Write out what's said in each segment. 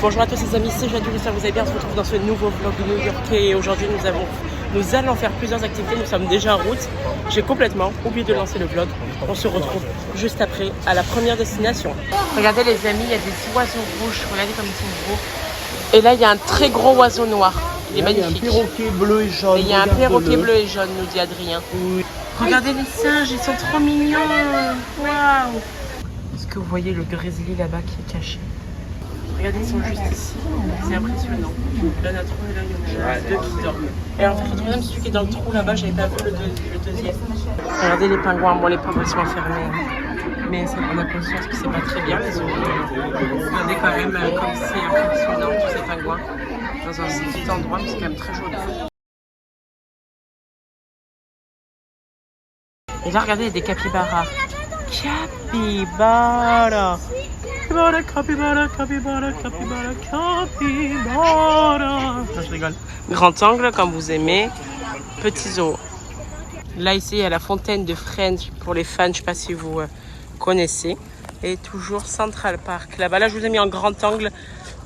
Bonjour à tous les amis, c'est Jadou, j'espère que vous allez bien. On se retrouve dans ce nouveau vlog new-yorkais et aujourd'hui nous allons faire plusieurs activités. Nous sommes déjà en route. J'ai complètement oublié de lancer le vlog. On se retrouve juste après à la première destination. Regardez les amis, il y a des oiseaux rouges. Regardez comme ils sont beaux. Et là il y a un très gros oiseau noir. Il est magnifique. Il y a un perroquet bleu et jaune. Et il y a un perroquet bleu et jaune, nous dit Adrien. Oui. Regardez les singes, ils sont trop mignons. Waouh! Est-ce que vous voyez le grizzly là-bas qui est caché? Regardez, ils sont juste ici. C'est impressionnant. Là, on a trouvé là, il y en a deux qui dorment. Et en fait, le troisième, celui qui est dans le trou là-bas, j'avais pas vu le deuxième. Regardez les pingouins. Bon, les pingouins sont enfermés. Mais on a conscience que c'est pas très bien, les autres. Regardez quand même comme c'est impressionnant, tous ces pingouins. Dans un si petit endroit, mais c'est quand même très joli. Et là, regardez, il y a des capybaras. Capybara. Capybara, capybara, capybara, capybara, capybara. Non, je rigole. Grand angle, comme vous aimez. Petit zoo. Là, ici, il y a la fontaine de French pour les fans. Je ne sais pas si vous connaissez. Et toujours Central Park. Là-bas, là, je vous ai mis en grand angle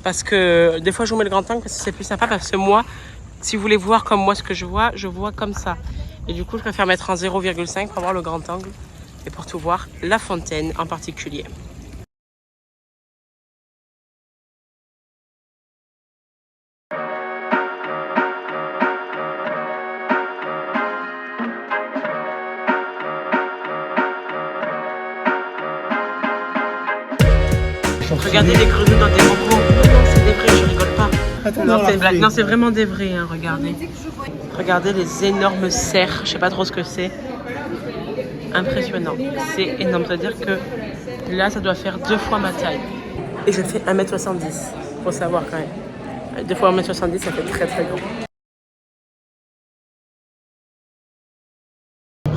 parce que des fois, je vous mets le grand angle parce que c'est plus sympa. Parce que moi, si vous voulez voir comme moi ce que je vois comme ça. Et du coup, je préfère mettre en 0,5 pour voir le grand angle et pour tout voir la fontaine en particulier. Regardez les grenouilles dans des bocaux. C'est des vrais, je rigole pas. Attends, non, c'est une blague. Non, c'est vraiment des vrais, hein, regardez. Regardez les énormes cerfs, je sais pas trop ce que c'est. Impressionnant, c'est énorme. C'est-à-dire que là, ça doit faire 2 fois ma taille. Et je fais 1m70, faut savoir quand même. 2 fois 1m70, ça fait très très grand.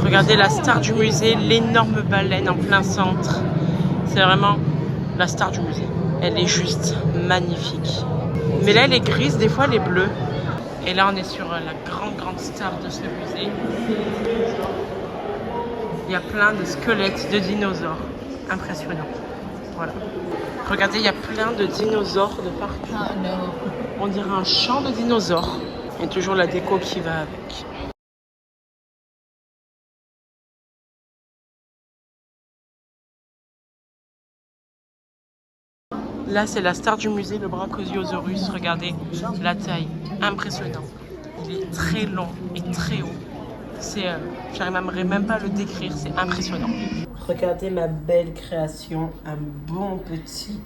Regardez la star du musée, l'énorme baleine en plein centre. C'est vraiment la star du musée. Elle est juste magnifique. Mais là, elle est grise, des fois, elle est bleue. Et là, on est sur la grande star de ce musée. Il y a plein de squelettes de dinosaures. Impressionnant. Voilà. Regardez, il y a plein de dinosaures de partout. On dirait un champ de dinosaures. Il y a toujours la déco qui va avec. Là, c'est la star du musée, le Brachiosaurus. Regardez la taille. Impressionnant. Il est très long et très haut. J'arriverai même pas à le décrire, c'est impressionnant. Regardez ma belle création, un bon petit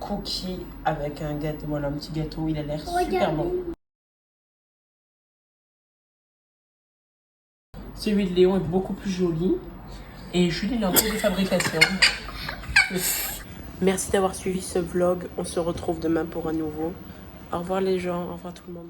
cookie avec un gâteau, voilà un petit gâteau, il a l'air super bon. Celui de Léon est beaucoup plus joli et Julie il est en cours de fabrication. Merci d'avoir suivi ce vlog, on se retrouve demain pour un nouveau. Au revoir les gens, au revoir tout le monde.